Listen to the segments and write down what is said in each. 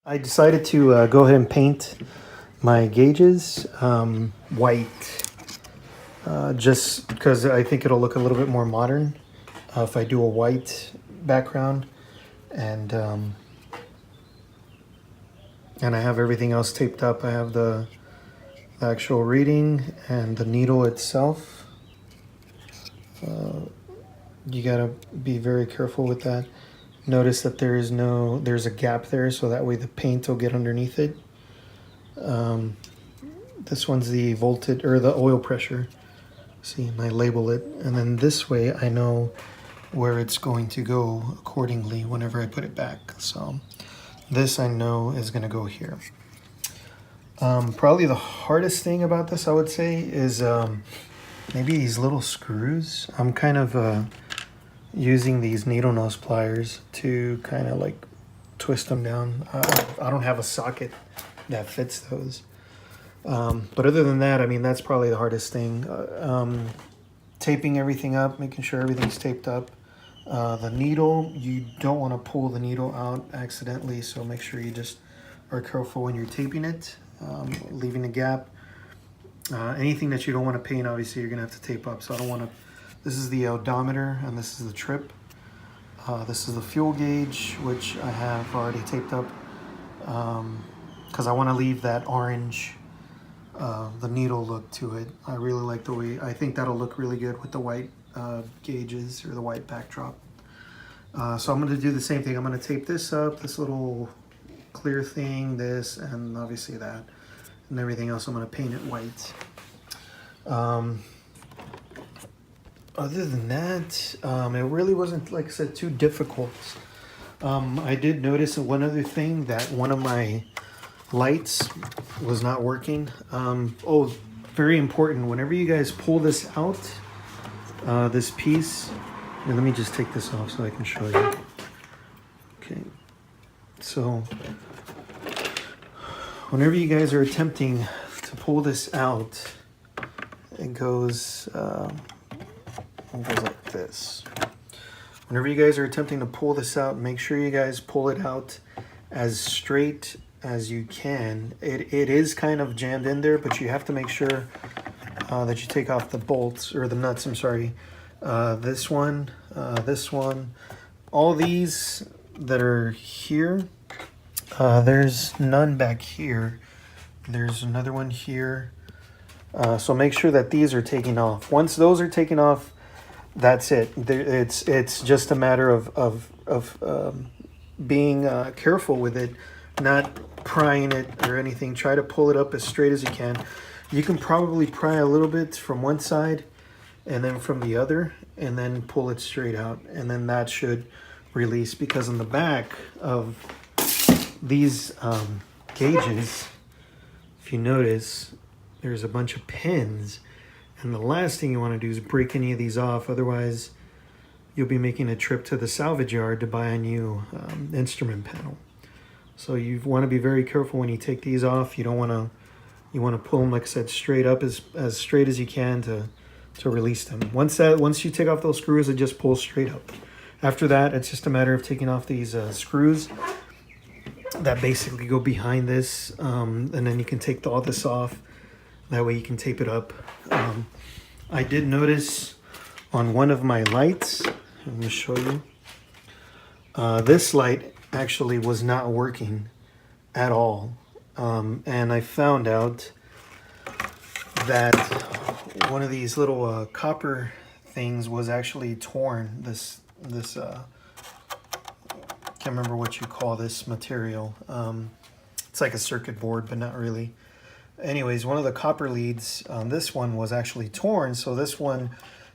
I decided to go ahead and paint my gauges white, just because I think it'll look a little bit more modern if I do a white background, and um, and I have everything else taped up. I have the actual reading and the needle itself. You gotta be very careful with that. Notice that there's a gap there, so that way the paint will get underneath it. Um, this one's the voltage or the oil pressure. See, and I label it, and then this way I know where it's going to go accordingly whenever I put it back. So this I know is going to go here. Probably the hardest thing about this, I would say, is maybe these little screws. I'm kind of using these needle nose pliers to kind of like twist them down. I don't have a socket that fits those. But other than that, I mean, that's probably the hardest thing. Taping everything up, making sure everything's taped up. The needle, you don't want to pull the needle out accidentally, so make sure you just are careful when you're taping it, leaving a gap. Anything that you don't want to paint, obviously, you're going to have to tape up. So I don't want to... This is the odometer, and this is the trip. This is the fuel gauge, which I have already taped up, because I want to leave that orange... the needle look to it. I really like the way, I think that'll look really good with the white gauges or the white backdrop. So I'm going to do the same thing. I'm going to tape this up, this little clear thing, this, and obviously that, and everything else I'm going to paint it white. Other than that, it really wasn't, like I said, too difficult. I did notice one other thing, that one of my lights was not working. Oh, very important, whenever you guys pull this out, this piece, and let me just take this off so I can show you. Okay, so whenever you guys are attempting to pull this out, it goes like this. Whenever you guys are attempting to pull this out, make sure you guys pull it out as straight as you can. It is kind of jammed in there, but you have to make sure that you take off the bolts, or the nuts, I'm sorry. This one, all these that are here, there's none back here. There's another one here. So make sure that these are taken off. Once those are taken off, that's it. It's just a matter of being careful with it, not prying it or anything. Try to pull it up as straight as you can. You can probably pry a little bit from one side and then from the other, and then pull it straight out, and then that should release. Because on the back of these gauges, if you notice, there's a bunch of pins, and the last thing you want to do is break any of these off. Otherwise, you'll be making a trip to the salvage yard to buy a new instrument panel. So you want to be very careful when you take these off. You don't want to, you want to pull them, like I said, straight up, as straight as you can to release them. Once you take off those screws, it just pulls straight up. After that, it's just a matter of taking off these screws that basically go behind this, and then you can take all this off. That way you can tape it up. I did notice on one of my lights, I'm going to show you, this light actually was not working at all, and I found out that one of these little copper things was actually torn. This can't remember what you call this material. It's like a circuit board, but not really. Anyways, one of the copper leads on this one was actually torn, so this one,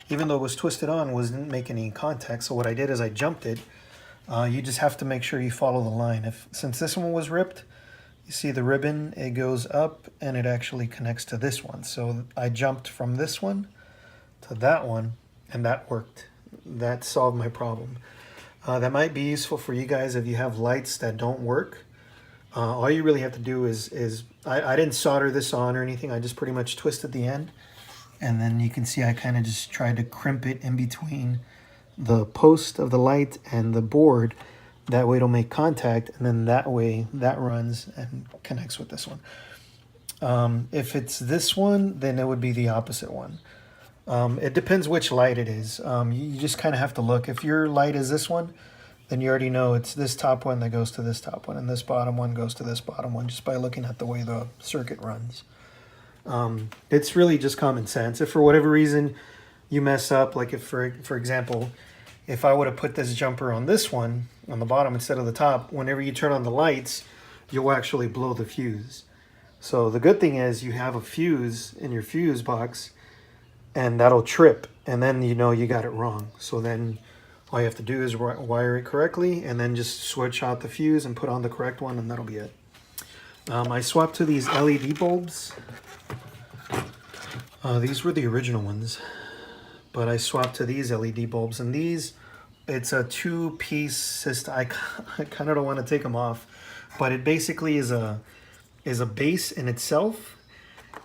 even though it was twisted on, wasn't making any contact. So what I did is I jumped it. You just have to make sure you follow the line. Since this one was ripped, you see the ribbon, it goes up and it actually connects to this one. So I jumped from this one to that one, and that worked. That solved my problem. That might be useful for you guys if you have lights that don't work. All you really have to do is I didn't solder this on or anything. I just pretty much twisted the end. And then you can see I kind of just tried to crimp it in between the post of the light and the board. That way it'll make contact, and then that way that runs and connects with this one. If it's this one, then it would be the opposite one. It depends which light it is. You just kind of have to look. If your light is this one, then you already know it's this top one that goes to this top one, and this bottom one goes to this bottom one, just by looking at the way the circuit runs. It's really just common sense. If for whatever reason you mess up, like if for example, if I would have put this jumper on this one, on the bottom instead of the top, whenever you turn on the lights, you'll actually blow the fuse. So the good thing is you have a fuse in your fuse box, and that'll trip, and then you know you got it wrong. So then all you have to do is wire it correctly, and then just switch out the fuse and put on the correct one, and that'll be it. I swapped to these LED bulbs. These were the original ones, but I swapped to these LED bulbs, and these, it's a two-piece system. I kind of don't want to take them off, but it basically is a base in itself,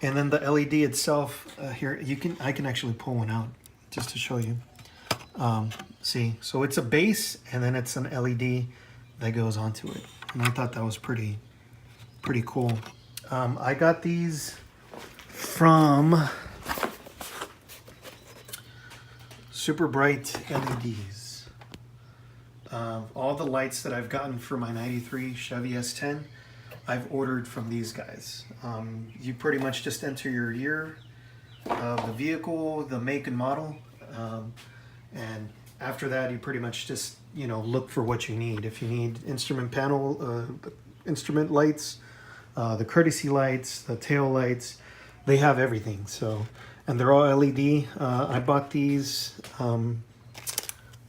and then the LED itself. Here I can actually pull one out just to show you. See, so it's a base, and then it's an LED that goes onto it, and I thought that was pretty cool. I got these from Super Bright LEDs. All the lights that I've gotten for my 93 Chevy S10, I've ordered from these guys. You pretty much just enter your year of the vehicle, the make and model, and after that you pretty much just, you know, look for what you need. If you need instrument panel, instrument lights, the courtesy lights, the tail lights, they have everything. So, and they're all LED. I bought these, I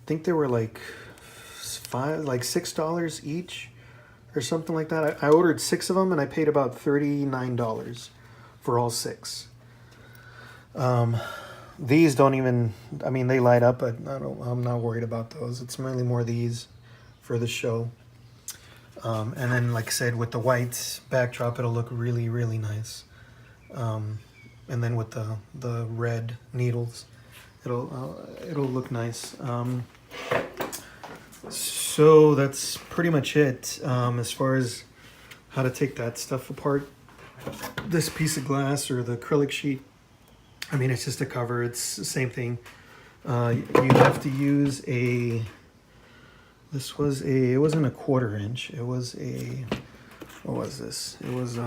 think they were like $6 each or something like that. I ordered 6 of them, and I paid about $39 for all 6. These don't even, I mean, they light up, but I'm not worried about those. It's mainly more these for the show. And then, like I said, with the white backdrop, it'll look really, really nice. And then with the red needles, it'll look nice. So that's pretty much it as far as how to take that stuff apart. This piece of glass or the acrylic sheet, I mean, it's just a cover. It's the same thing. You have to use it wasn't a 1/4 inch. It was what was this? It was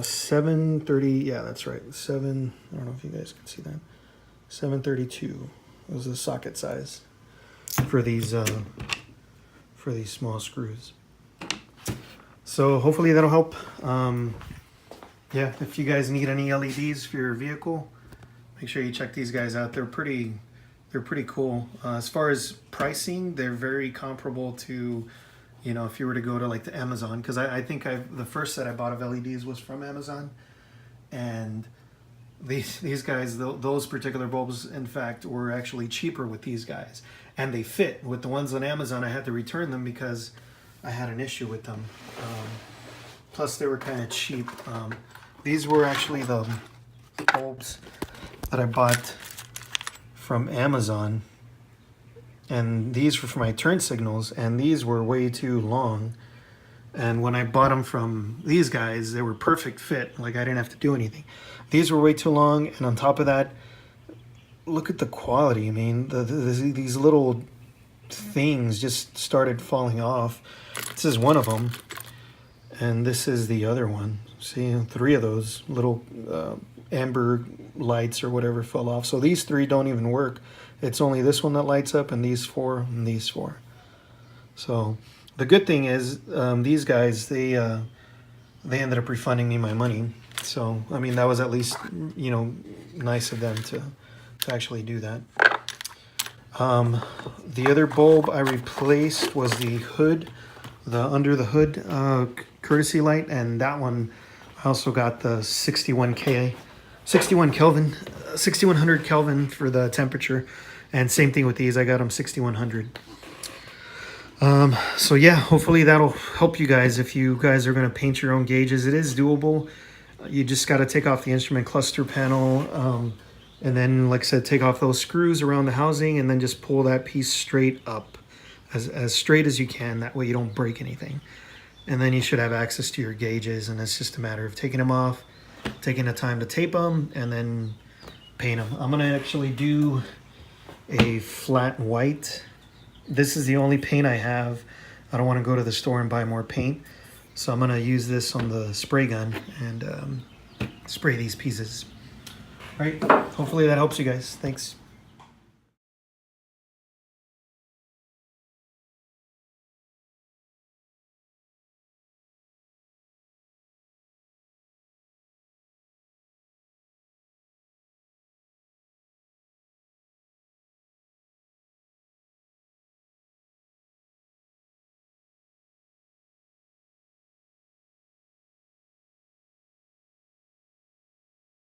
730, yeah, that's right. I don't know if you guys can see that. 732 was the socket size for these small screws. So hopefully that'll help. Yeah, if you guys need any LEDs for your vehicle, make sure you check these guys out. They're pretty cool. As far as pricing, they're very comparable to, you know, if you were to go to like the Amazon, because I think the first set I bought of LEDs was from Amazon, and these guys, those particular bulbs, in fact, were actually cheaper with these guys, and they fit. With the ones on Amazon, I had to return them because I had an issue with them. Plus, they were kind of cheap. These were actually the bulbs that I bought from Amazon, and these were for my turn signals, and these were way too long. And when I bought them from these guys, they were perfect fit. Like, I didn't have to do anything. These were way too long, and on top of that, look at the quality. I mean, these little things just started falling off. This is one of them, and this is the other one. See, 3 of those little amber lights or whatever fell off. So these 3 don't even work. It's only this one that lights up, and these 4, and these 4. So the good thing is these guys, they ended up refunding me my money. So I mean, that was at least, you know, nice of them to actually do that. The other bulb I replaced was the hood, the under the hood courtesy light, and that one I also got the 6100 Kelvin for the temperature, and same thing with these. I got them 6100. So yeah, hopefully that'll help you guys if you guys are going to paint your own gauges. It is doable. You just got to take off the instrument cluster panel, And then, like I said, take off those screws around the housing and then just pull that piece straight up, as straight as you can. That way you don't break anything. And then you should have access to your gauges, and it's just a matter of taking them off, taking the time to tape them, and then paint them. I'm gonna actually do a flat white. This is the only paint I have. I don't want to go to the store and buy more paint, so I'm gonna use this on the spray gun and spray these pieces. All right, hopefully that helps you guys. Thanks.